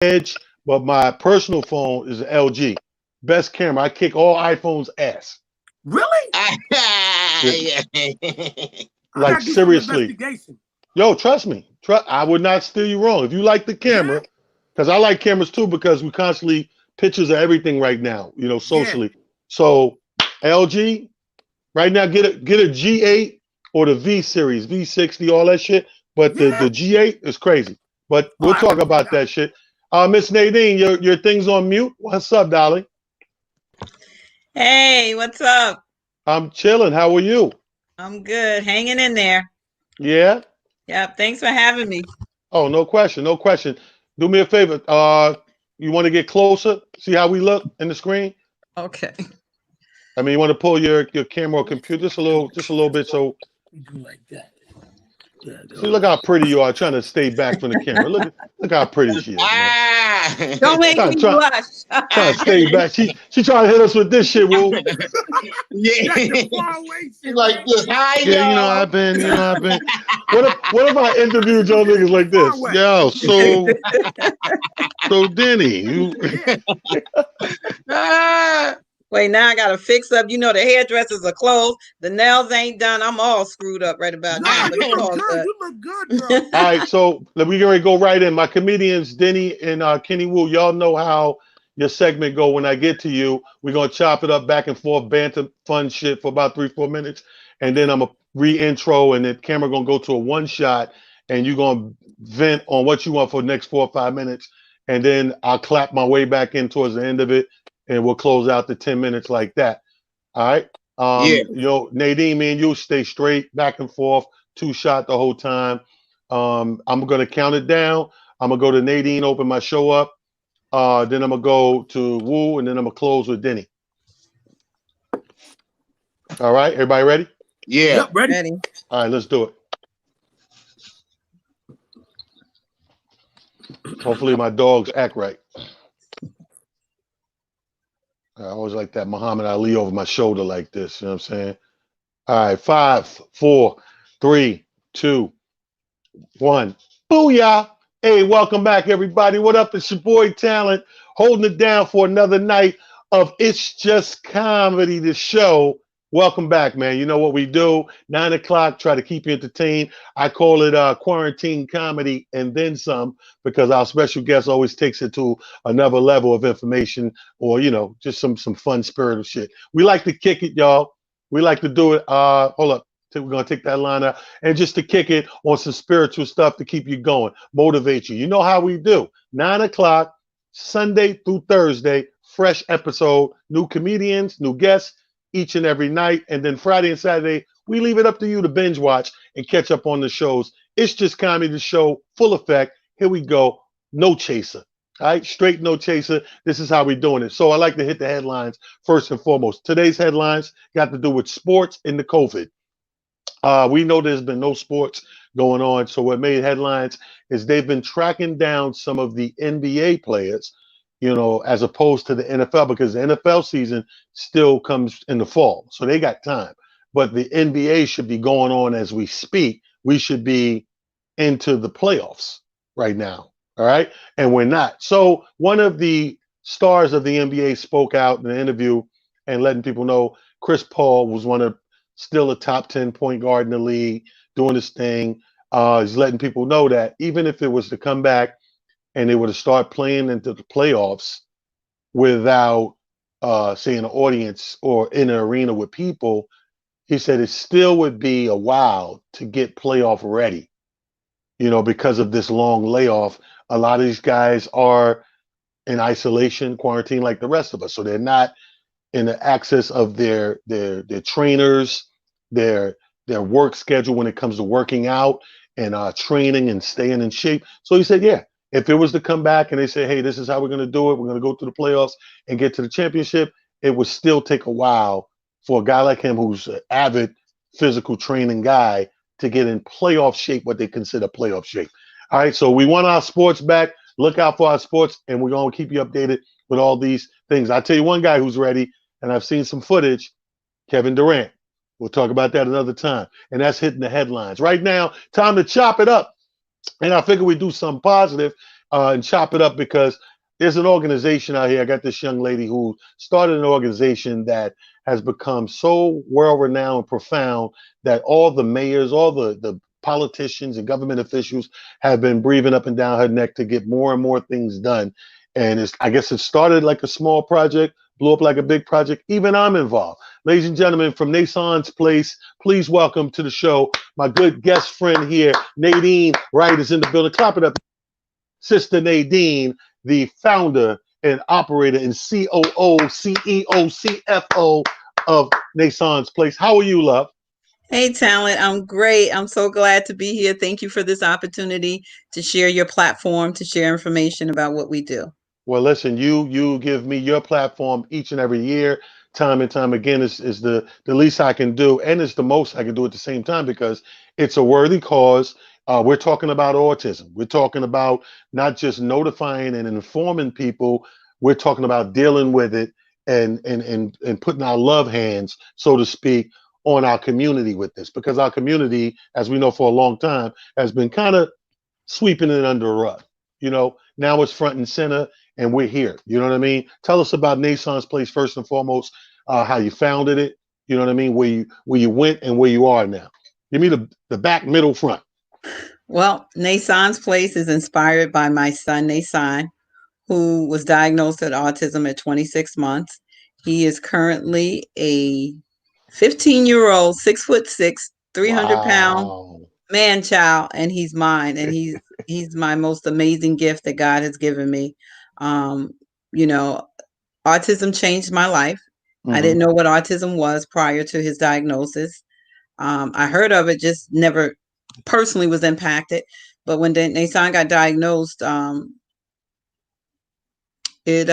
Edge, but my personal phone is an LG. Best camera. I kick all iPhones ass. Really? Yeah. Yeah. I Like gotta do some seriously. investigation. Yo, trust me. I would not steer you wrong. If you like the camera, because I like cameras too, because we constantly pictures of everything right now, socially. So LG, right now, get a G8 or the V series, V60, all that shit. But the G8 is crazy. But we'll talk about that shit. Miss Nadine, your thing's on mute. What's up, darling? Hey, what's up? I'm chilling. How are you? I'm good. Hanging in there. Yeah? Yep. Thanks for having me. Oh, no question. No question. Do me a favor. You want to get closer? See how we look in the screen? Okay. I mean, you want to pull your camera or computer just a little bit so. You do like that. See, look how pretty you are trying to stay back from the camera. Look how pretty she is, man. Don't make me blush. Trying to stay back. She trying to hit us with this shit, Woo. Yeah. She's like this. Hi, Yeah, I've been. What if I interviewed y'all niggas like this? Yo, so Denny, you. Wait, now I gotta fix up. The hairdressers are closed. The nails ain't done. I'm all screwed up right about now. But it's all good. You look good, bro. All right, so we're gonna go right in. My comedians, Denny and Kenny Wu, y'all know how your segment go. When I get to you, we're gonna chop it up back and forth, banter, fun shit for about 3-4 minutes, and then I'm gonna re-intro, and the camera gonna go to a one shot, and you're gonna vent on what you want for the next 4 or 5 minutes, and then I'll clap my way back in towards the end of it, and we'll close out the 10 minutes like that. All right. Yeah. Nadine, me and you stay straight back and forth, 2-shot the whole time. I'm gonna count it down. I'm gonna go to Nadine, open my show up. Then I'm gonna go to Wu, and then I'm gonna close with Denny. All right, everybody ready? Yeah. Yep, ready? Ready. All right, let's do it. Hopefully my dogs act right. I always like that Muhammad Ali over my shoulder like this. You know what I'm saying? All right, 5, 4, 3, 2, 1. Booyah! Hey, welcome back, everybody. What up? It's your boy Talent, holding it down for another night of It's Just Comedy, the show. Welcome back, man. You know what we do? 9 o'clock, try to keep you entertained. I call it quarantine comedy and then some, because our special guest always takes it to another level of information, or just some fun spirit of shit. We like to kick it, y'all. We like to do it. Hold up. We're gonna take that line out, and just to kick it on some spiritual stuff to keep you going, motivate you. You know how we do. 9 o'clock, Sunday through Thursday, fresh episode, new comedians, new guests each and every night. And then Friday and Saturday, we leave it up to you to binge watch and catch up on the shows. It's Just Comedy, the show, full effect. Here we go. No chaser. All right, straight no chaser. This is how we're doing it. So I like to hit the headlines first and foremost. Today's headlines got to do with sports and the COVID. We know there's been no sports going on. So what made headlines is they've been tracking down some of the NBA players, as opposed to the NFL, because the NFL season still comes in the fall. So they got time. But the NBA should be going on as we speak. We should be into the playoffs right now. All right. And we're not. So one of the stars of the NBA spoke out in an interview and letting people know Chris Paul was still a top 10 point guard in the league, doing his thing. He's letting people know that even if it was to come back and they were to start playing into the playoffs without, say, an audience or in an arena with people, he said it still would be a while to get playoff ready, because of this long layoff. A lot of these guys are in isolation, quarantine, like the rest of us. So they're not in the access of their trainers, their work schedule when it comes to working out and training and staying in shape. So he said, yeah, if it was to come back and they say, hey, this is how we're going to do it, we're going to go to the playoffs and get to the championship, it would still take a while for a guy like him, who's an avid physical training guy, to get in playoff shape, what they consider playoff shape. All right, so we want our sports back. Look out for our sports, and we're going to keep you updated with all these things. I'll tell you one guy who's ready, and I've seen some footage, Kevin Durant. We'll talk about that another time. And that's hitting the headlines. Right now, time to chop it up. And I figure we do something positive. and chop it up because there's an organization out here. I got this young lady who started an organization that has become so world renowned and profound that all the mayors, all the politicians and government officials have been breathing up and down her neck to get more and more things done. And I guess it started like a small project, blew up like a big project. Even I'm involved. Ladies and gentlemen, from Nason's Place, please welcome to the show my good guest friend here, Nadine Wright is in the building. Clap it up. Sister Nadine, the founder and operator and COO, CEO, CFO of Nason's Place. How are you, love? Hey, Talent. I'm great. I'm so glad to be here. Thank you for this opportunity to share your platform, to share information about what we do. Well, listen, you give me your platform each and every year, time and time again. Is the least I can do, and it's the most I can do at the same time because it's a worthy cause. We're talking about autism. We're talking about not just notifying and informing people. We're talking about dealing with it and putting our love hands, so to speak, on our community with this, because our community, as we know for a long time, has been kind of sweeping it under a rug. Now it's front and center, and we're here. You know what I mean? Tell us about Nason's Place first and foremost, how you founded it. You know what I mean? Where you went and where you are now. Give me the back, middle, front. Well, Nason's Place is inspired by my son, Nason, who was diagnosed with autism at 26 months. He is currently a 15-year-old, 6'6", 300-pound man child, and he's mine, and he's my most amazing gift that God has given me. Autism changed my life. I didn't know what autism was prior to his diagnosis. I heard of it, just never personally was impacted. But when Nason got diagnosed, it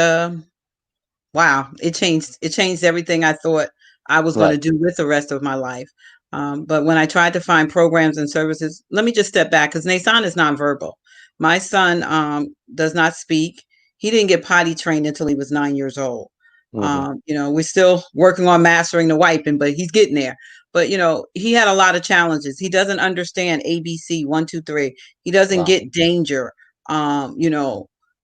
changed everything I thought I was going to do with the rest of my life. But when I tried to find programs and services, let me just step back because Nason is nonverbal. My son does not speak. He didn't get potty trained until he was 9 years old. We're still working on mastering the wiping, but he's getting there. But, he had a lot of challenges. He doesn't understand ABC 1, 2, 3. He doesn't get danger.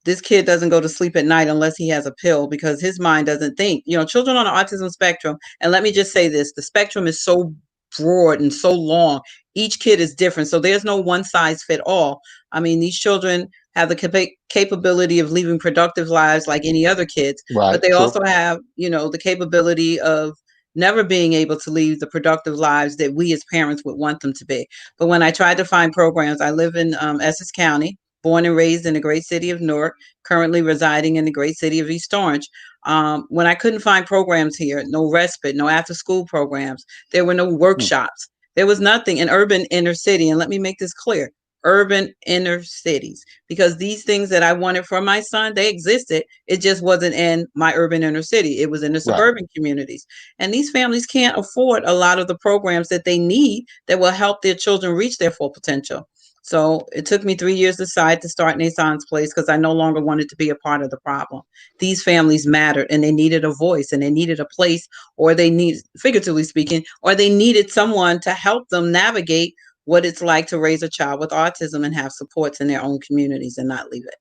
This kid doesn't go to sleep at night unless he has a pill because his mind doesn't think. Children on the autism spectrum, and let me just say this, the spectrum is so broad and so long. Each kid is different. So there's no one size fit all. I mean, these children have the capability of living productive lives like any other kids, but they also have, the capability of never being able to lead the productive lives that we as parents would want them to be. But when I tried to find programs, I live in Essex County, born and raised in the great city of Newark, currently residing in the great city of East Orange. When I couldn't find programs here, no respite, no after school programs, there were no workshops. There was nothing in urban inner city. And let me make this clear, urban inner cities, because these things that I wanted for my son, they existed. It just wasn't in my urban inner city. It was in the suburban communities. And these families can't afford a lot of the programs that they need that will help their children reach their full potential. So it took me 3 years to decide to start Nason's Place because I no longer wanted to be a part of the problem. These families mattered and they needed a voice and they needed a place, or they need, figuratively speaking, or they needed someone to help them navigate what it's like to raise a child with autism and have supports in their own communities and not leave it.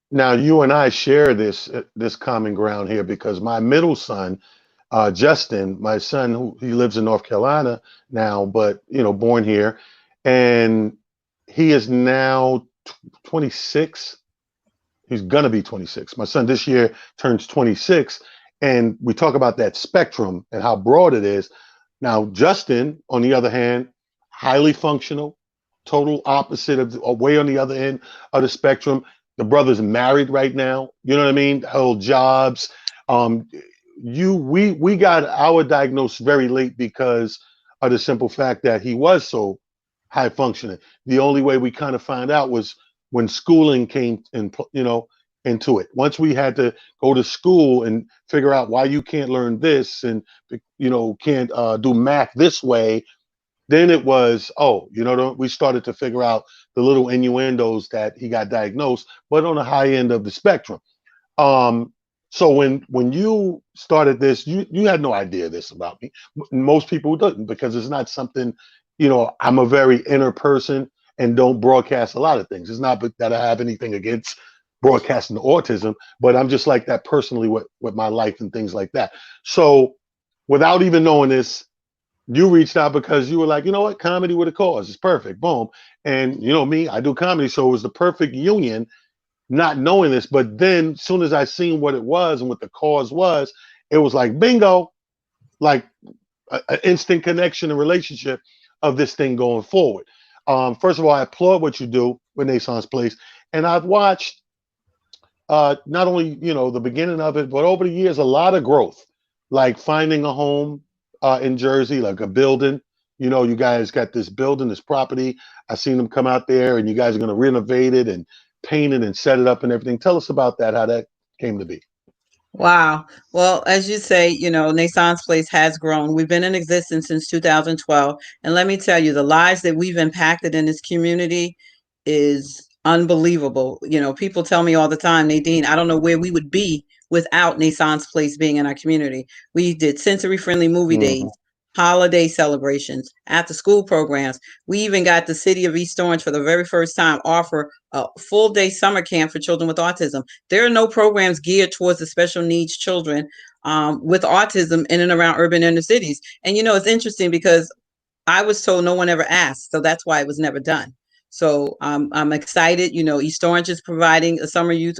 Now, you and I share this common ground here because my middle son, Justin, my son, he lives in North Carolina now, but, born here, and he is now 26. He's going to be 26. My son this year turns 26. And we talk about that spectrum and how broad it is. Now, Justin, on the other hand, highly functional, total opposite of way on the other end of the spectrum. The brother's married right now. You know what I mean? Hold jobs. We got our diagnosis very late because of the simple fact that he was so high functioning. The only way we kind of found out was when schooling came into it. Once we had to go to school and figure out why you can't learn this and can't do math this way, then it was we started to figure out the little innuendos that he got diagnosed, but on the high end of the spectrum. So when you started this, you had no idea this about me. Most people didn't, because it's not something. I'm a very inner person and don't broadcast a lot of things. It's not that I have anything against broadcasting autism, but I'm just like that personally with my life and things like that. So without even knowing this, you reached out because you were like, you know what, comedy with a cause is perfect. Boom. And you know me, I do comedy, so it was the perfect union, not knowing this. But then as soon as I seen what it was and what the cause was, it was like bingo, like an instant connection and relationship of this thing going forward. First of all, I applaud what you do with Naissance Place. And I've watched not only, you know, the beginning of it, but over the years, a lot of growth, like finding a home in Jersey, like a building. You know, you guys got this building, this property. I seen them come out there, and you guys are going to renovate it and paint it and set it up and everything. Tell us about that, how that came to be. Wow. Well, as you say, you know, Naissance Place has grown. We've been in existence since 2012. And let me tell you, the lives that we've impacted in this community is unbelievable. You know, people tell me all the time, Nadine, I don't know where we would be without Naissance Place being in our community. We did sensory friendly movie days, holiday celebrations, after school programs. We even got the city of East Orange for the very first time offer a full day summer camp for children with autism. There are no programs geared towards the special needs children with autism in and around urban inner cities. And, you know, it's interesting because I was told no one ever asked. So that's why it was never done. So I'm excited. You know, East Orange is providing a summer youth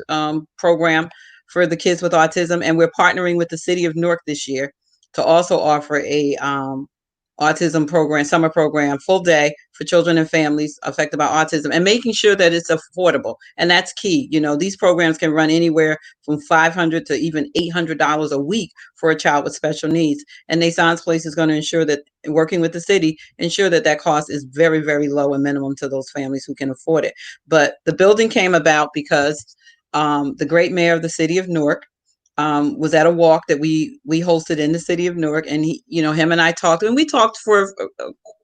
program for the kids with autism. And we're partnering with the city of Newark this year to also offer a autism program, summer program, full day for children and families affected by autism, and making sure that it's affordable. And that's key. You know, these programs can run anywhere from $500 to even $800 a week for a child with special needs. And Naissance Place is going to ensure that, working with the city, ensure that that cost is very, very low and minimum to those families who can afford it. But the building came about because the great mayor of the city of Newark was at a walk that we hosted in the city of Newark, and he, you know, him and I talked, and we talked for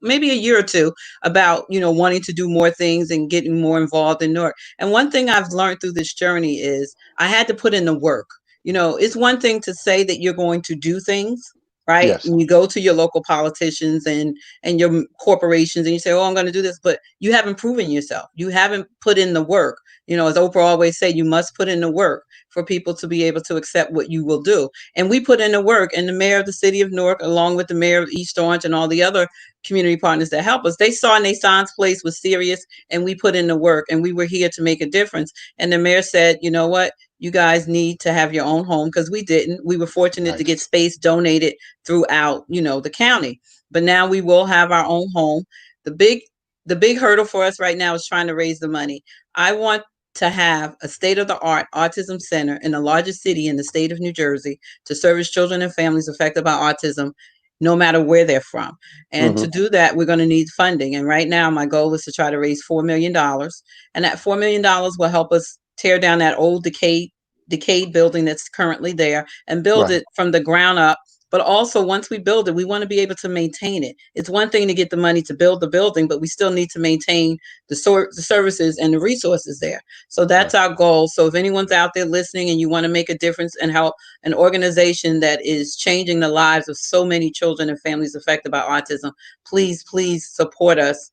maybe a year or two about, you know, wanting to do more things and getting more involved in Newark. And one thing I've learned through this journey is I had to put in the work. You know, it's one thing to say that you're going to do things, right? Yes. And you go to your local politicians and your corporations and you say, oh, I'm going to do this, but you haven't proven yourself. You haven't put in the work. You know, as Oprah always say, you must put in the work for people to be able to accept what you will do. And we put in the work, and the mayor of the city of Newark, along with the mayor of East Orange and all the other community partners that help us, they saw Naissance Place was serious, and we put in the work, and we were here to make a difference. And the mayor said, you know what, you guys need to have your own home, because we didn't. We were fortunate to get space donated throughout, you know, the county. But now we will have our own home. The big hurdle for us right now is trying to raise the money. I want to have a state-of-the-art autism center in the largest city in the state of New Jersey to service children and families affected by autism, no matter where they're from. And to do that, we're going to need funding. And right now, my goal is to try to raise $4 million. And that $4 million will help us tear down that old decayed building that's currently there and build it from the ground up. But also, once we build it, we want to be able to maintain it. It's one thing to get the money to build the building, but we still need to maintain the services and the resources there. So that's our goal. So if anyone's out there listening and you want to make a difference and help an organization that is changing the lives of so many children and families affected by autism, please support us.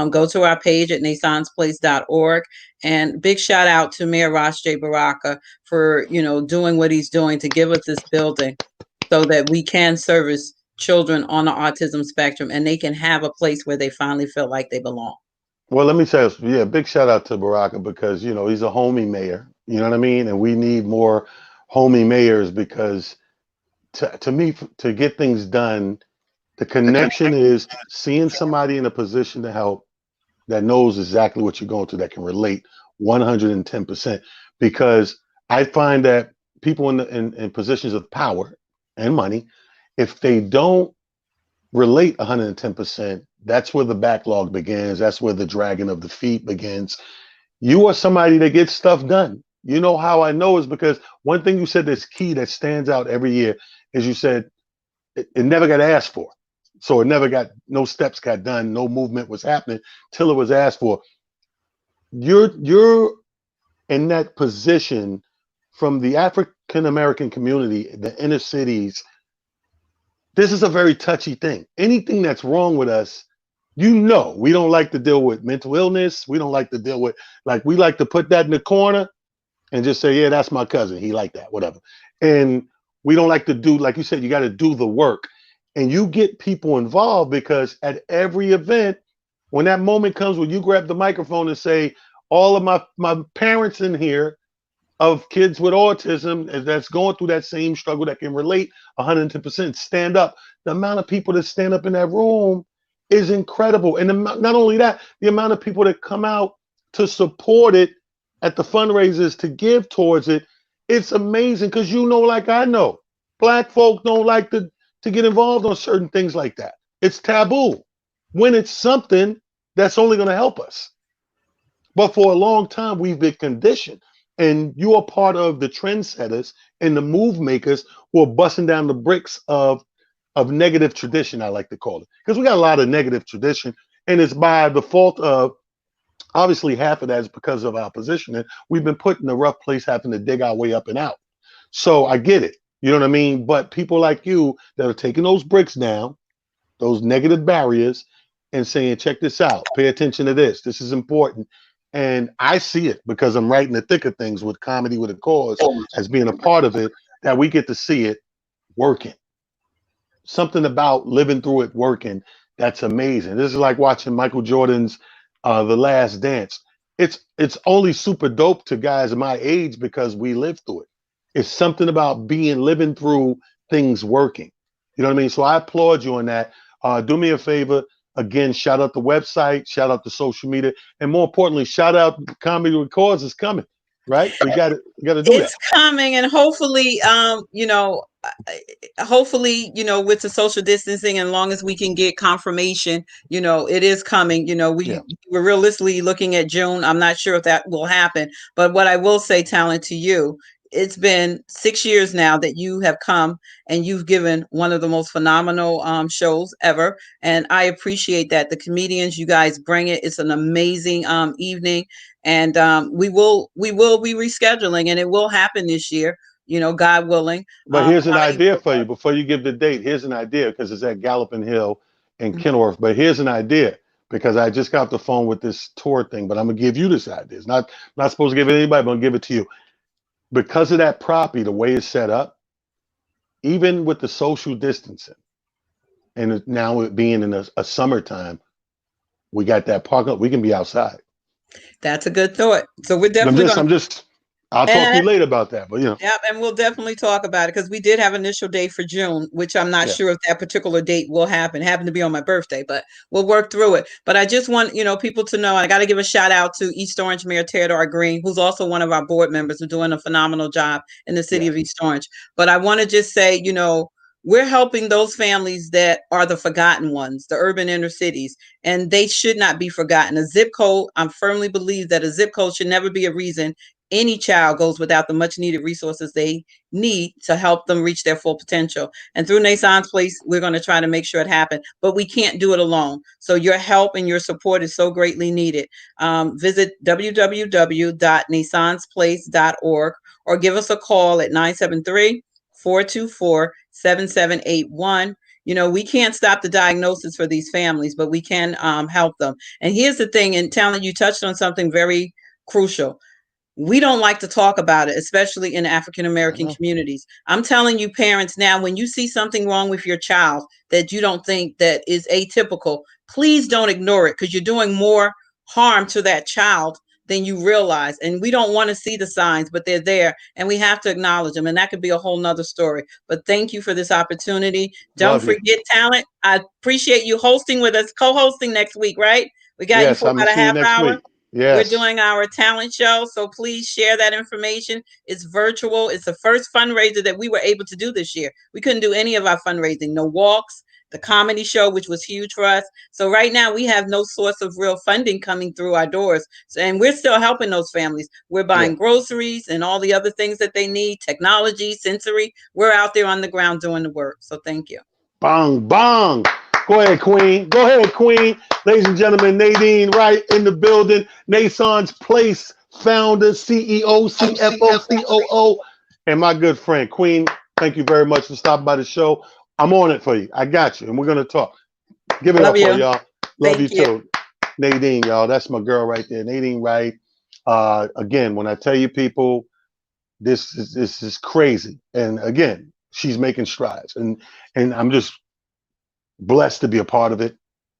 Go to our page at naissanceplace.org, and big shout out to Mayor Ras J. Baraka for, you know, doing what he's doing to give us this building so that we can service children on the autism spectrum and they can have a place where they finally feel like they belong. Well, let me tell you, yeah, big shout out to Baraka, because, you know, he's a homie mayor, you know what I mean? And we need more homie mayors, because to me, to get things done, the connection is seeing somebody in a position to help that knows exactly what you're going through, that can relate 110%. Because I find that people in positions of power and money, if they don't relate 110%, that's where the backlog begins. That's where the dragging of the feet begins. You are somebody that gets stuff done. You know how I know is because one thing you said that's key, that stands out every year, is you said it never got asked for. So no steps got done, no movement was happening till it was asked for. You're in that position from the African American community, the inner cities. This is a very touchy thing. Anything that's wrong with us, you know, we don't like to deal with mental illness. We don't like to deal with, like, we like to put that in the corner and just say, yeah, that's my cousin. He like that, whatever. And we don't like to do, like you said, you got to do the work. And you get people involved because at every event, when that moment comes when you grab the microphone and say, all of my parents in here of kids with autism that's going through that same struggle that can relate 110%, stand up. The amount of people that stand up in that room is incredible. And not only that, the amount of people that come out to support it at the fundraisers to give towards it, it's amazing because like I know, Black folk don't like to get involved on certain things like that. It's taboo when it's something that's only going to help us. But for a long time, we've been conditioned. And you are part of the trendsetters and the move makers who are busting down the bricks of negative tradition, I like to call it. Because we got a lot of negative tradition, and it's by the fault of, obviously half of that is because of our positioning. We've been put in a rough place having to dig our way up and out. So I get it. You know what I mean? But people like you that are taking those bricks down, those negative barriers, and saying, check this out, pay attention to this. This is important. And I see it because I'm right in the thick of things with Comedy with a Cause as being a part of it, that we get to see it working. Something about living through it working that's amazing. This is like watching Michael Jordan's The Last Dance. It's only super dope to guys my age because we lived through it. It's something about living through things working. You know what I mean? So I applaud you on that. Do me a favor. Again, shout out the website, shout out the social media, and more importantly, shout out Comedy with Cause is coming, right? We got to do that. It's coming, and hopefully, with the social distancing, and long as we can get confirmation, it is coming. We're realistically looking at June. I'm not sure if that will happen, but what I will say, Talent, to you, it's been 6 years now that you have come and you've given one of the most phenomenal shows ever. And I appreciate that. The comedians, you guys bring it. It's an amazing evening. And we will be rescheduling, and it will happen this year, God willing. But here's an idea for you before you give the date. Here's an idea, because it's at Galloping Hill in Kenworth. But here's an idea, because I just got off the phone with this tour thing, but I'm going to give you this idea. It's not supposed to give it to anybody, but I'm going to give it to you. Because of that property, the way it's set up, even with the social distancing, and now it being in a summertime, we got that parking lot. We can be outside. That's a good thought. So we're definitely. I'll talk to you later about that, but Yep, and we'll definitely talk about it, because we did have an initial date for June, which I'm not sure if that particular date will happen. It happened to be on my birthday, but we'll work through it. But I just want people to know, I got to give a shout out to East Orange Mayor Teodoro Green, who's also one of our board members, who's doing a phenomenal job in the city of East Orange. But I want to just say, we're helping those families that are the forgotten ones, the urban inner cities, and they should not be forgotten. A zip code, I firmly believe that a zip code should never be a reason any child goes without the much needed resources they need to help them reach their full potential. And through Naissance Place, we're going to try to make sure it happens, but we can't do it alone. So your help and your support is so greatly needed. Visit www.naissanceplace.org or give us a call at 973-424-7781. We can't stop the diagnosis for these families, but we can help them. And here's the thing, and Talent, you touched on something very crucial. We don't like to talk about it, especially in African-American communities. I'm telling you, parents, now, when you see something wrong with your child that you don't think that is atypical, please don't ignore it, because you're doing more harm to that child than you realize. And we don't want to see the signs, but they're there, and we have to acknowledge them. And that could be a whole nother story. But thank you for this opportunity. Don't forget, Talent, I appreciate you hosting with us, co-hosting next week, right? We got you for about a half hour. Week. Yes. We're doing our talent show, so please share that information. It's virtual. It's the first fundraiser that we were able to do this year. We couldn't do any of our fundraising, no walks, the comedy show, which was huge for us. So right now we have no source of real funding coming through our doors. So, and we're still helping those families. We're buying groceries and all the other things that they need, technology, sensory. We're out there on the ground doing the work. So thank you. Bong, bong. Go ahead, Queen. Go ahead, Queen. Ladies and gentlemen, Nadine Wright in the building. Naissance Place founder, CEO, CFO, COO, and my good friend, Queen. Thank you very much for stopping by the show. I'm on it for you. I got you, and we're going to talk. Give it up for y'all. Love you too. Nadine, y'all. That's my girl right there. Nadine Wright. Again, when I tell you people, this is crazy. And again, she's making strides, and I'm just blessed to be a part of it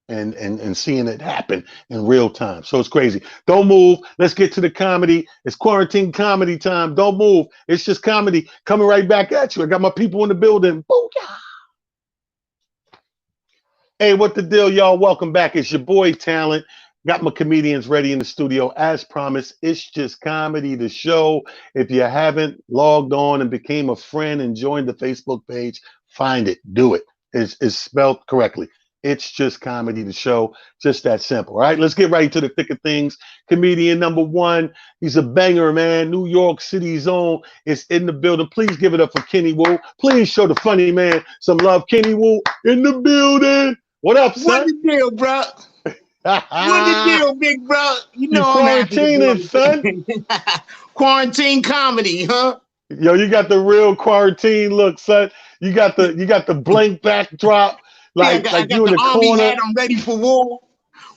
and seeing it happen in real time. So it's crazy. Don't move. Let's get to the comedy. It's quarantine comedy time. Don't move. It's just comedy coming right back at you. I got my people in the building. Booyah! Hey, what the deal, y'all? Welcome back. It's your boy Talent. Got my comedians ready in the studio. As promised, It's Just Comedy, the show. If you haven't logged on and became a friend and joined the Facebook page, find it. Do it. It's spelled correctly. It's Just Comedy, the show. Just that simple. All right, let's get right to the thick of things. Comedian number one. He's a banger, man. New York City's own is in the building. Please give it up for Kenny Wu. Please show the funny man some love. Kenny Wu in the building. What up, son? What the deal, bro? What the deal, big bro? You know I'm quarantining, son. Quarantine comedy, huh? Yo, you got the real quarantine look, son. You got the blank backdrop, like I got you in the army corner. hat. I'm ready for war.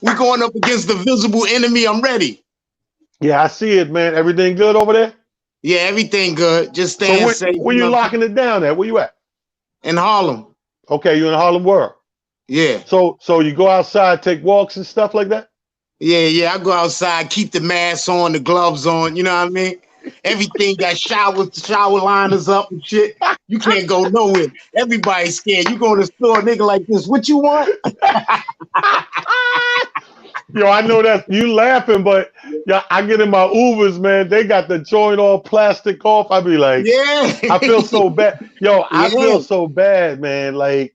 We're going up against the visible enemy. I'm ready. Yeah, I see it, man. Everything good over there? Yeah, everything good. Just staying safe. Where you locking it down at? Where you at? In Harlem. Okay, you in Harlem World. Yeah. So you go outside, take walks and stuff like that? Yeah. I go outside, keep the mask on, the gloves on. You know what I mean? Everything got shower liners up and shit. You can't go nowhere. Everybody's scared. You go in the store, nigga like this. What you want? Yo, I know that you laughing, but yeah, I get in my Ubers, man. They got the joint all plastic off. I be like, yeah. I feel so bad. Yo, I feel so bad, man. Like,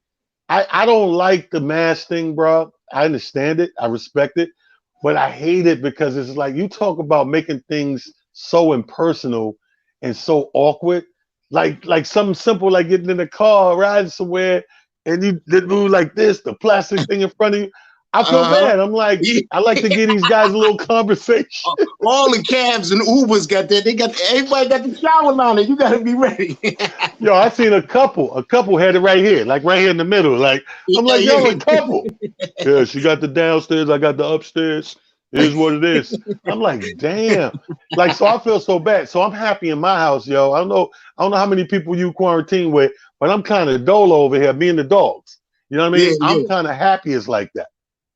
I don't like the mask thing, bro. I understand it. I respect it. But I hate it because it's like you talk about making things so impersonal and so awkward. Like something simple like getting in the car, riding somewhere, and you did move like this, the plastic thing in front of you. I feel bad. I'm like, I like to give these guys a little conversation. All the cabs and Ubers got that. Everybody got the shower liner. You got to be ready. Yo, I seen a couple had it right here, like right here in the middle. Like, I'm like, yo, a couple. Yeah, she got the downstairs, I got the upstairs. It is what it is. I'm like, damn. Like, so I feel so bad. So I'm happy in my house, yo. I don't know how many people you quarantine with, but I'm kind of dolo over here, me and the dogs. You know what I mean? Yeah, I'm kind of happy it's like that.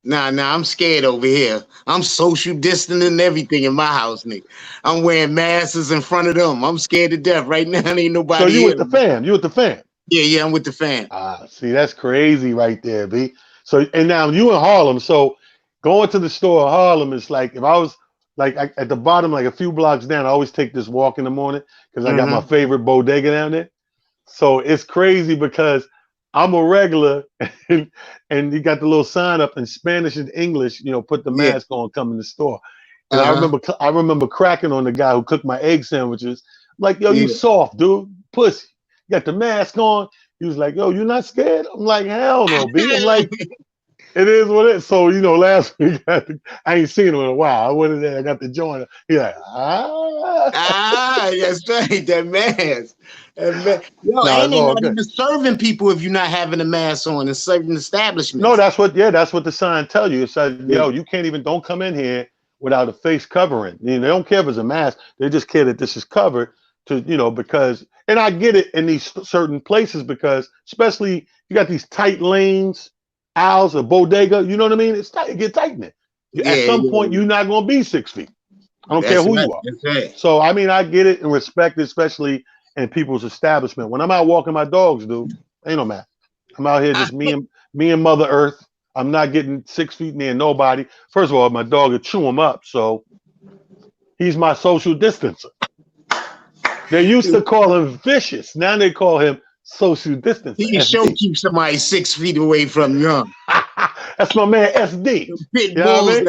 Nah, I'm scared over here. I'm social distancing and everything in my house, nigga. I'm wearing masks in front of them. I'm scared to death. Right now, ain't nobody. So you with the fam? You with the fam? Yeah, I'm with the fam. See, that's crazy right there, B. So, and now you in Harlem. So going to the store in Harlem is like, if I was like at the bottom, like a few blocks down, I always take this walk in the morning because I got my favorite bodega down there. So it's crazy because I'm a regular, and you got the little sign up in Spanish and English. You know, put the mask on, come in the store. And I remember cracking on the guy who cooked my egg sandwiches. I'm like, yo, you soft, dude, pussy. You got the mask on. He was like, yo, you not scared? I'm like, hell no, B. I'm like, it is what it is. So, you know, last week I ain't seen him in a while. I went in there, I got the joint. He's like, that's right, that mask. Yo, ain't not even serving people if you're not having a mask on and serving establishments. No, that's what the sign tell you. It says, yo, you can't even, don't come in here without a face covering. You know, they don't care if it's a mask. They just care that this is covered to, you know, because, and I get it in these certain places because especially you got these tight lanes, aisles, a bodega, you know what I mean? It's tight, it get tight in it. At some point, you're not going to be 6 feet. I don't care who you are. Right. So, I mean, I get it and respect it, especially in people's establishment. When I'm out walking my dogs, dude, ain't no matter. I'm out here just me and Mother Earth. I'm not getting 6 feet near nobody. First of all, my dog would chew him up, so he's my social distancer. They used to call him vicious. Now they call him social distancing. He can show keep somebody 6 feet away from you. That's my man SD. Pit bulls,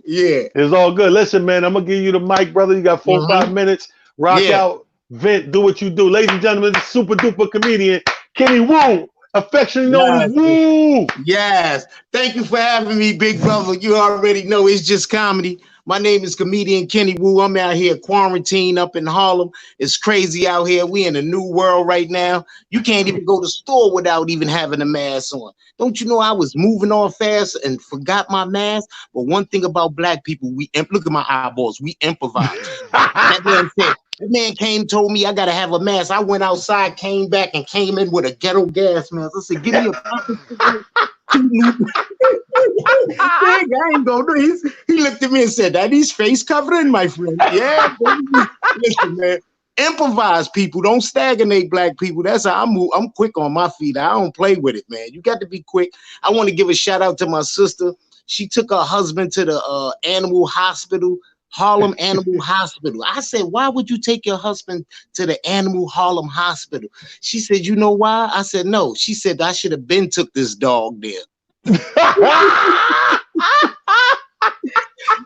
yeah. It's all good. Listen, man, I'm gonna give you the mic, brother. You got 4 or 5 minutes. Rock out, vent, do what you do. Ladies and gentlemen, the super duper comedian, Kenny Wu, affectionately known as Wu. Yes. Thank you for having me, big brother. You already know it's just comedy. My name is comedian Kenny Wu. I'm out here quarantined up in Harlem. It's crazy out here. We in a new world right now. You can't even go to the store without even having a mask on. Don't you know I was moving on fast and forgot my mask? But one thing about black people, look at my eyeballs. We improvise. That man said, The man came, told me I gotta have a mask. I went outside, came back, and came in with a ghetto gas mask. I said, "Give me a proper cigarette." I ain't gonna do it. He looked at me and said, "That is face covering, my friend." Yeah, baby. Listen, man. Improvise, people. Don't stagnate, black people. That's how I move. I'm quick on my feet. I don't play with it, man. You got to be quick. I want to give a shout out to my sister. She took her husband to the animal hospital, Harlem Animal Hospital. I said, "Why would you take your husband to the Animal Harlem Hospital?" She said, "You know why?" I said, "No." She said, "I should have been took this dog there."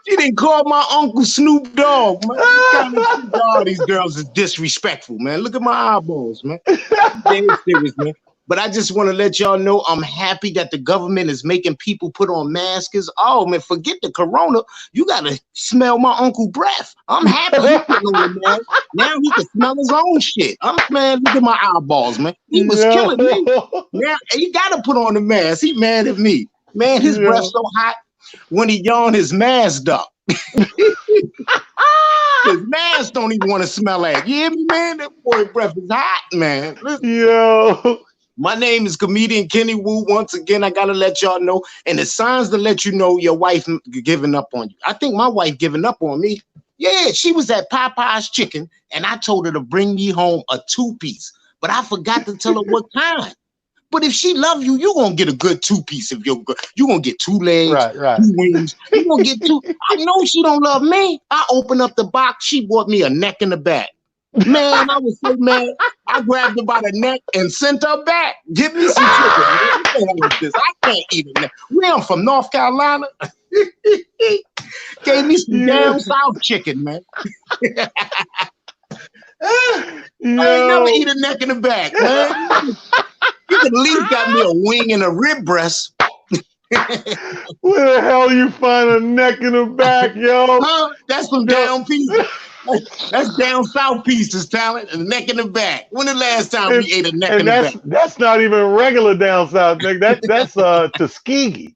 She didn't call my uncle Snoop Dogg, man. All these girls is disrespectful, man. Look at my eyeballs, man. Damn serious, man. But I just want to let y'all know I'm happy that the government is making people put on masks. Oh, man, forget the corona. You got to smell my uncle breath. I'm happy he putting on the mask. Now he can smell his own shit. Man, look at my eyeballs, man. He was killing me. Now he got to put on the mask. He mad at me. Man, his breath so hot. When he yawned, his mask up. His mask don't even want to smell like. You hear me, man? That boy breath is hot, man. Listen. Yo. My name is comedian Kenny Wu. Once again, I gotta let y'all know. And the signs to let you know your wife giving up on you. I think my wife giving up on me. Yeah, she was at Popeye's Chicken, and I told her to bring me home a 2-piece. But I forgot to tell her what kind. But if she love you, you're gonna get a good 2-piece. If you're gonna get 2 legs, right. 2 wings. You're gonna get 2. I know she don't love me. I opened up the box, she bought me a neck and a back. Man, I was so mad. I grabbed her by the neck and sent her back. Give me some chicken. What the hell is this? I can't eat it. I'm from North Carolina. Gave me some down south chicken, man. I ain't never eat a neck in the back, man. You could at least got me a wing and a rib breast. Where the hell you find a neck in the back, yo? That's some down pieces. That's down south pieces, talent, and neck in the back. When the last time we ate a neck in the back? That's not even regular down south, nigga. That's Tuskegee.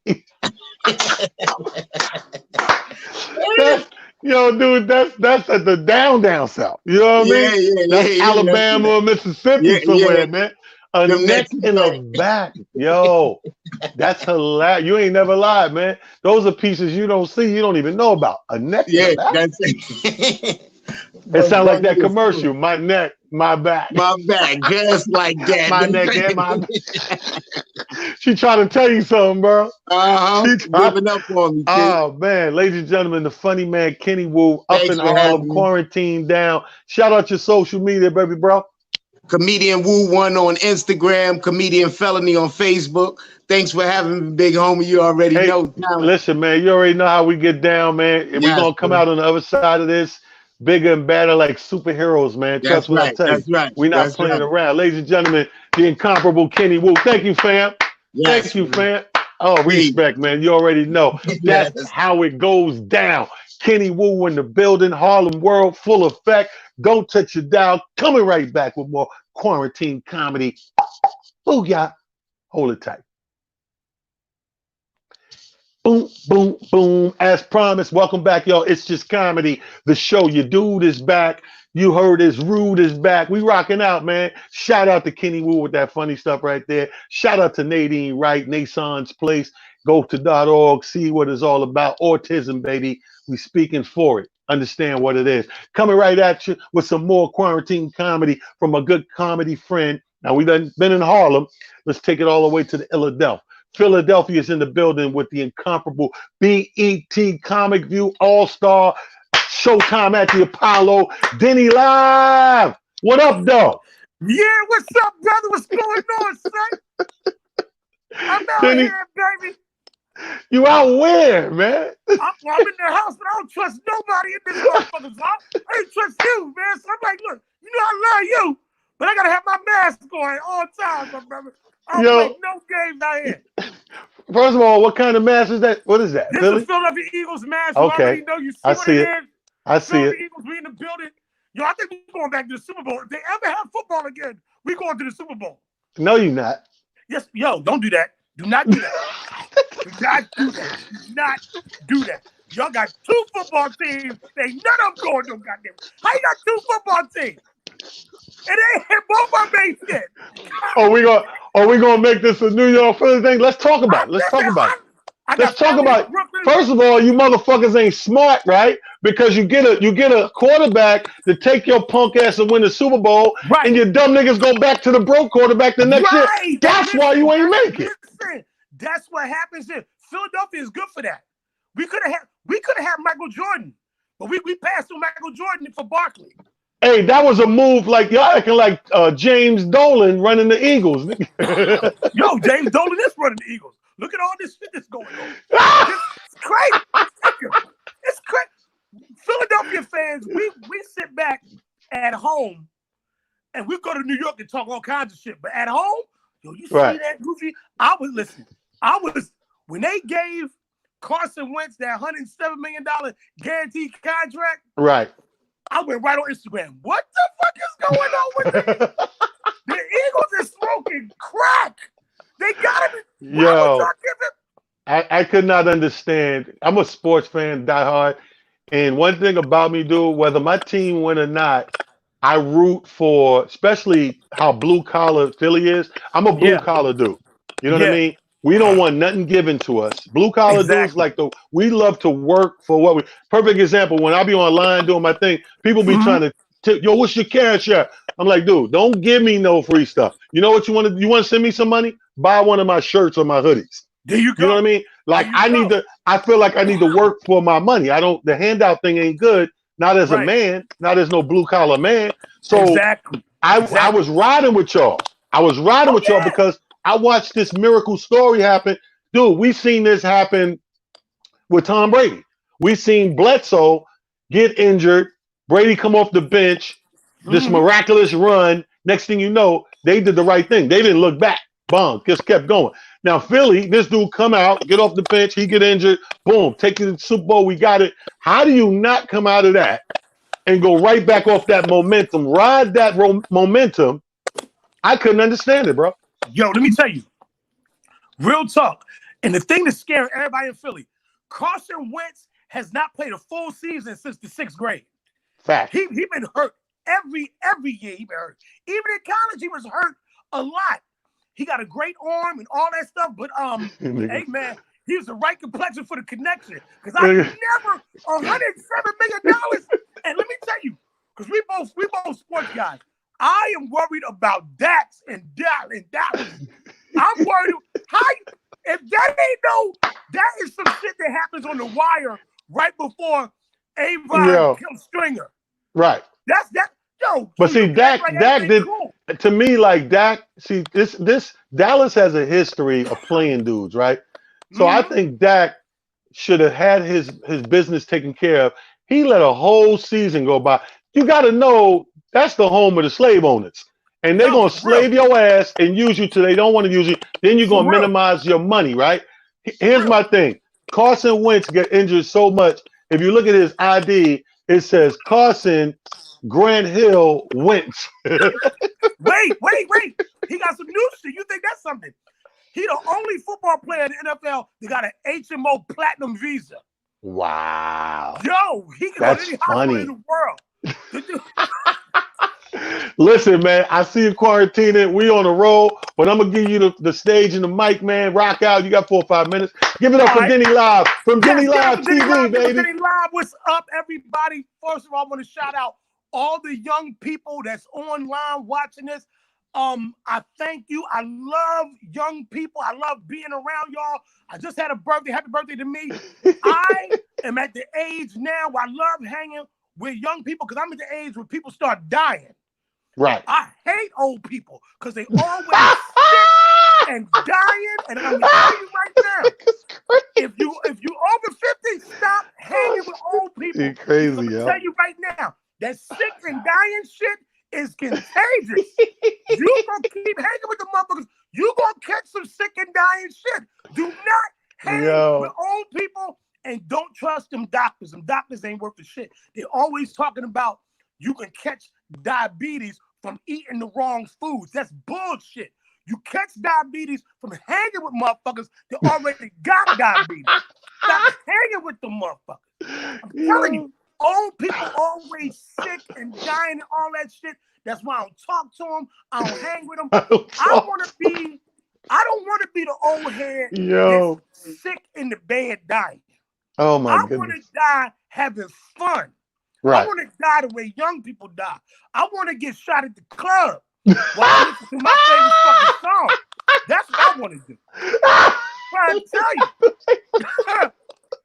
Yo, dude, that's at the down south. You know what I mean? That's Alabama or Mississippi somewhere, man. A neck in the back. Yo, that's hilarious. You ain't never lied, man. Those are pieces you don't see, you don't even know about. A neck in the back. That's it. It sounds like that commercial. My neck, my back. My back, just like that. My neck and my back. She trying to tell you something, bro. Giving up on me. Oh, man. Ladies and gentlemen, the funny man, Kenny Wu, up in Harlem, quarantined down. Shout out your social media, baby, bro. Comedian Wu 1 on Instagram, Comedian Felony on Facebook. Thanks for having me, big homie. You already know. Listen, man, you already know how we get down, man. We're going to come out on the other side of this bigger and better like superheroes, man. Trust what I tell you. We're not playing around. Ladies and gentlemen, the incomparable Kenny Wu. Thank you, fam. Thank you, fam. Oh, respect, man. You already know. That's how it goes down. Kenny Wu in the building, Harlem World, full effect. Don't touch your dial. Coming right back with more quarantine comedy. Booyah. Hold it tight. Boom, boom, boom. As promised, welcome back, y'all. It's Just Comedy, the show. Your dude is back. You heard his Rude is back. We rocking out, man. Shout out to Kenny Wu with that funny stuff right there. Shout out to Nadine Wright, Nason's Place. Go to .org, see what it's all about. Autism, baby. We speaking for it. Understand what it is. Coming right at you with some more quarantine comedy from a good comedy friend. Now, we done been in Harlem. Let's take it all the way to the Philadelphia. Philadelphia is in the building with the incomparable BET Comic View All-Star Showtime at the Apollo. Denny Live. What up, dog? Yeah, what's up, brother? What's going on, son? I'm out Denny, here, baby. You out where, man? I'm in the house, but I don't trust nobody in this motherfucker's house. I ain't trust you, man. So I'm like, look, you know I love you, but I gotta have my mask on all time, my brother. I don't play no games out here. First of all, what kind of mask is that? What is that? This is Philadelphia Eagles mask. Okay. You already know. You see I what see it it. is. I see it. Eagles, we in the building. Yo, I think we're going back to the Super Bowl. If they ever have football again, we going to the Super Bowl. No, you're not. Yes, yo, don't do that. Do not do that. Do not do that. Do not do that. Y'all got 2 football teams. They none of them going no goddamn. How you got 2 football teams? And they hit both our base shit. Are we gonna make this a New York Philly thing? Let's talk about it. Let's talk about it. Let's talk about it. First of all, you motherfuckers ain't smart, right? Because you get a quarterback to take your punk ass and win the Super Bowl, and your dumb niggas go back to the broke quarterback the next year. That's why you ain't make it. Listen, that's what happens here. Philadelphia is good for that. We could have had Michael Jordan, but we passed on Michael Jordan for Barkley. Hey, that was a move like y'all acting like James Dolan running the Eagles. Yo, James Dolan is running the Eagles. Look at all this shit that's going on. It's crazy. It's crazy. Philadelphia fans, we sit back at home and we go to New York and talk all kinds of shit. But at home, yo, you see that goofy? When they gave Carson Wentz that $107 million guaranteed contract. Right. I went right on Instagram. What the fuck is going on with this? The Eagles are smoking crack. They gotta be. Yo, I could not understand. I'm a sports fan, diehard, and one thing about me, dude, whether my team win or not, I root for, especially how blue collar Philly is. I'm a blue collar dude. You know what I mean? We don't want nothing given to us. Blue collar dudes we love to work for what we. Perfect example. When I be online doing my thing, people be trying to, yo, what's your cash app? I'm like, dude, don't give me no free stuff. You know what you want to? You want to send me some money? Buy one of my shirts or my hoodies. There you go. You know what I mean? Like I feel like I need to work for my money. The handout thing ain't good. Not as a man, not as no blue collar man. So I was riding with y'all. I was riding with y'all because I watched this miracle story happen. Dude, we seen this happen with Tom Brady. We seen Bledsoe get injured. Brady come off the bench. This miraculous run. Next thing you know, they did the right thing. They didn't look back. Boom, just kept going. Now, Philly, this dude come out, get off the bench, he get injured, boom, take you to the Super Bowl, we got it. How do you not come out of that and go right back off that momentum, ride that momentum? I couldn't understand it, bro. Yo, let me tell you, real talk. And the thing that's scaring everybody in Philly, Carson Wentz has not played a full season since the 6th grade. Fact. He been hurt every year. He been hurt. Even in college, he was hurt a lot. He got a great arm and all that stuff, but hey man, he was the right complexion for the connection. Because I never $107 million. And let me tell you, because we both sports guys. I am worried about Dax and Dallas. I'm worried. If that ain't that is some shit that happens on the wire right before Avon kills Stringer. Right. That's that. Yo, but see, Dak did cool. To me, like Dak. See, this Dallas has a history of playing dudes, right? So I think Dak should have had his business taken care of. He let a whole season go by. You got to know that's the home of the slave owners, and they're gonna slave your ass and use you till they don't want to use you. Then you're gonna minimize your money, right? Here's my thing: Carson Wentz get injured so much. If you look at his ID, it says Carson Grant Hill Wentz. Wait. He got some new shit. You think that's something? He the only football player in the NFL that got an HMO Platinum visa. Wow. Yo, he can go to any hospital in the world. Listen, man, I see you quarantining. We on the road, but I'm gonna give you the stage and the mic, man. Rock out. You got 4 or 5 minutes. Give it up for Denny Live. From Denny Live TV, baby. Denny Live, what's up, everybody? First of all, I want to shout out all the young people that's online watching this. I thank you. I love young people. I love being around y'all. I just had a birthday. Happy birthday to me. I am at the age now where I love hanging with young people because I'm at the age where people start dying. Right. I hate old people because they always sick and dying. And I'm gonna tell you right now, if you over 50, stop hanging with old people. You're crazy, I'm gonna yo. tell you right now, that sick and dying shit is contagious. You gonna keep hanging with the motherfuckers. You gonna catch some sick and dying shit. Do not hang with old people and don't trust them doctors. Them doctors ain't worth the shit. They're always talking about you can catch diabetes from eating the wrong foods. That's bullshit. You catch diabetes from hanging with motherfuckers that already got diabetes. Stop hanging with the motherfuckers. I'm telling you, old people always sick and dying and all that shit. That's why I don't talk to them. I don't hang with them. I don't want to be the old head that's sick in the bed dying. Oh my I goodness. want to die having fun. Right. I want to die the way young people die. I want to get shot at the club while I listen to my favorite fucking song. That's what I want to do. I'm trying to tell you.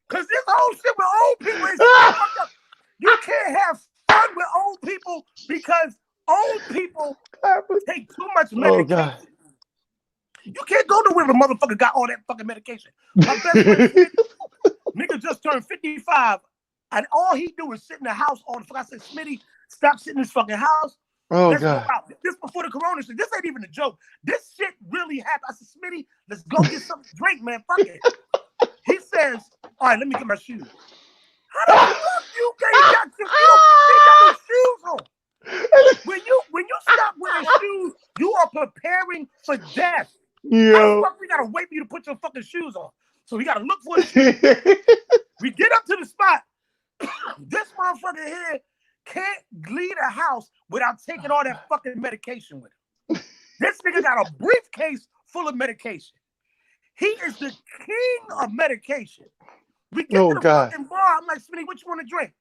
Because this whole shit with old people is fucked up. You can't have fun with old people because old people take too much medication. Oh God. You can't go nowhere with a motherfucker got all that fucking medication. My best friend, nigga just turned 55, and all he do is sit in the house all the fuck. I said, Smitty, stop sitting in this fucking house. Oh Let's God. go out. This before the corona shit. This ain't even a joke. This shit really happened. I said, Smitty, let's go get something to drink, man. Fuck it. He says, all right, let me get my shoes. How the fuck you ain't got your shoes on? When you stop wearing shoes, you are preparing for death. How the fuck we gotta wait for you to put your fucking shoes on? So we gotta look for the shoes. We get up to the spot. This motherfucker here can't leave the house without taking all that fucking medication with him. This nigga got a briefcase full of medication. He is the king of medication. We get to the fucking bar. I'm like, Smitty, what you want to drink?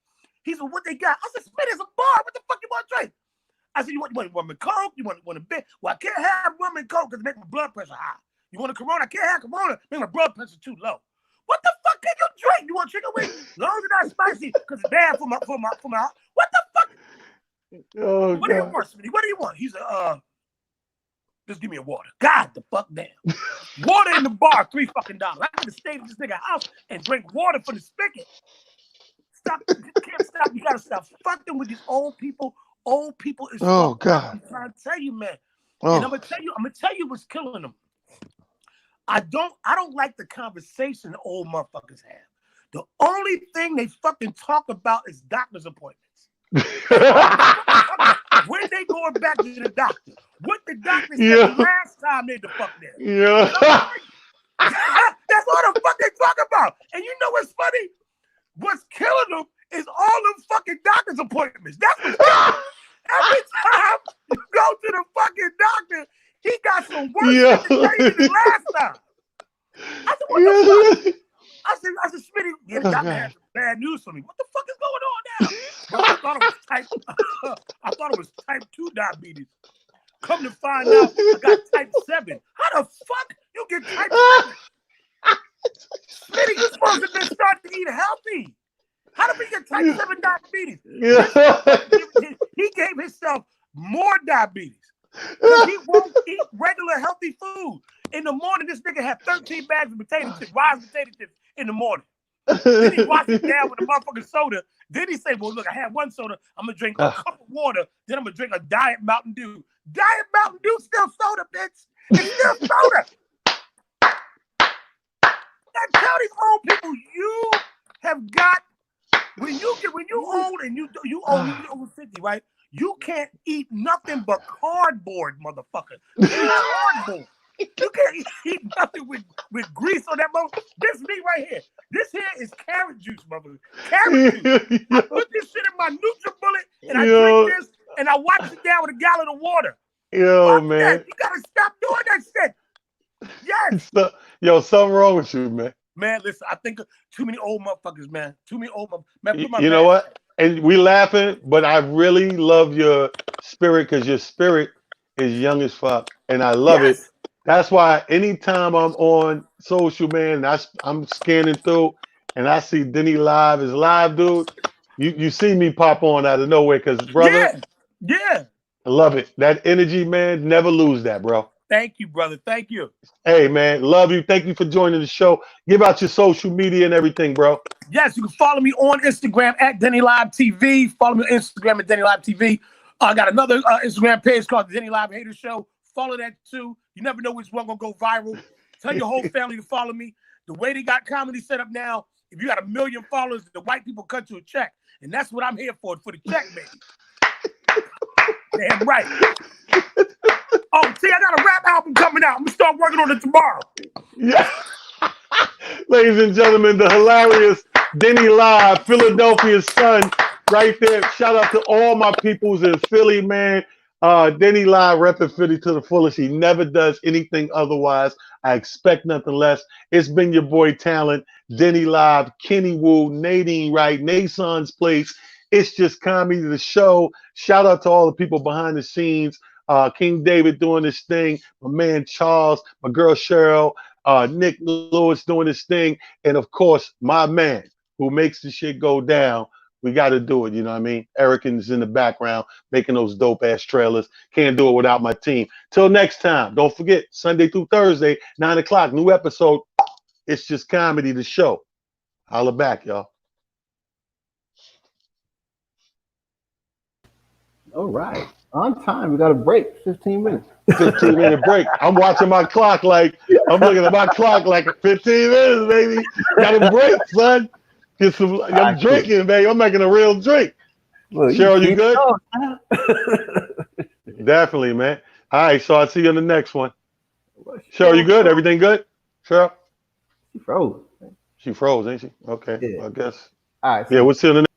He said, what they got? I said, Smitty, it's a bar. What the fuck you want to drink? I said, you want rum and coke? You want a bit? Well, I can't have rum and coke because it makes my blood pressure high. You want a Corona? I can't have Corona. Make my blood pressure too low. What the fuck can you drink? You want chicken wings? As long as it's not spicy, because it's bad for my. What the fuck? Oh, what do you want, Smitty? What do you want? He said, just give me a water. God the fuck damn. Water in the bar, $3 fucking. I could have stayed at this nigga house and drink water from the spigot. Stop. You can't stop. You gotta stop fucking with these old people. Old people is God. I'm trying to tell you, man. And I'm gonna tell you what's killing them. I don't like the conversation old motherfuckers have. The only thing they fucking talk about is doctor's appointments. When they going back to the doctor? What the doctor said last time they the fuck there? Yeah. That's all the fuck they talk about. And you know what's funny? What's killing them is all them fucking doctor's appointments. That's what's killing them. Every time you go to the fucking doctor, he got some worse shit to tell you than last time. I said, what the fuck? I said, Smitty, the doctor has some bad news for me. What the fuck is going on now? Bro, I thought it was type 2 diabetes. Come to find out, I got type 7. How the fuck you get type 7? Smitty, you're supposed to be starting to eat healthy. How did we get type 7 diabetes? He gave himself more diabetes. He won't eat regular healthy food. In the morning, this nigga had 13 bags of potato chips, rice potato chips in the morning. Then he washed it down with a motherfucking soda. Then he said, well, look, I had one soda. I'm going to drink a cup of water. Then I'm going to drink a Diet Mountain Dew. Diet Mountain Dew still soda, bitch. It's still soda. I tell these old people, you have got, when you old and you over 50, right? You can't eat nothing but cardboard, motherfucker. Cardboard. You can't eat nothing with grease on that motherfucker. This me right here. This here is carrot juice, motherfucker. Carrot juice. I put this shit in my NutriBullet and I drink this and I wash it down with a gallon of water. Yo, Fuck man. that. You gotta stop doing that shit. Yes. Yo, something wrong with you, man. Man, listen, I think too many old motherfuckers, man. Too many old motherfuckers. Man, You know what? And we laughing, but I really love your spirit because your spirit is young as fuck. And I love it. That's why anytime I'm on social, man, I'm scanning through and I see Denny Live is live, dude. You see me pop on out of nowhere because, brother, yeah, I love it. That energy, man, never lose that, bro. Thank you, brother. Thank you. Hey, man, love you. Thank you for joining the show. Give out your social media and everything, bro. Yes, you can follow me on Instagram at Denny Live TV. Follow me on Instagram at Denny Live TV. I got another Instagram page called the Denny Live Hater Show. Follow that too. You never know which one gonna go viral. Tell your whole family to follow me. The way they got comedy set up now, if you got 1 million followers, the white people cut you a check. And that's what I'm here for the check, baby. Damn right. Oh, see, I got a rap album coming start working on it tomorrow. Yeah. Ladies and gentlemen, the hilarious Denny Live, Philadelphia's son, right there. Shout out to all my peoples in Philly, man. Denny Live repping Philly to the fullest. He never does anything otherwise. I expect nothing less. It's been your boy Talent, Denny Live, Kenny Wu, Nadine Wright, Nason's Place. It's Just Comedy, the show. Shout out to all the people behind the scenes. King David doing this thing, my man Charles, my girl Cheryl, Nick Lewis doing this thing, and of course, my man who makes the shit go down. We got to do it, you know what I mean? Erican's in the background making those dope ass trailers. Can't do it without my team. Till next time, don't forget, Sunday through Thursday, 9 o'clock, new episode. It's Just Comedy, the show. Holla back, y'all. All right. On time. We got a break. 15 minutes. 15-minute break. I'm watching my clock like, I'm looking at my clock like 15 minutes, baby. Got a break, son. Get some, I'm drinking, baby. I'm making a real drink. Well, Cheryl, you good? Going, Definitely, man. All right, so I'll see you on the next one. Cheryl, you good? Everything good? Cheryl? She froze. She froze, ain't she? Okay, Yeah. I guess. All right. Yeah, we'll see you on the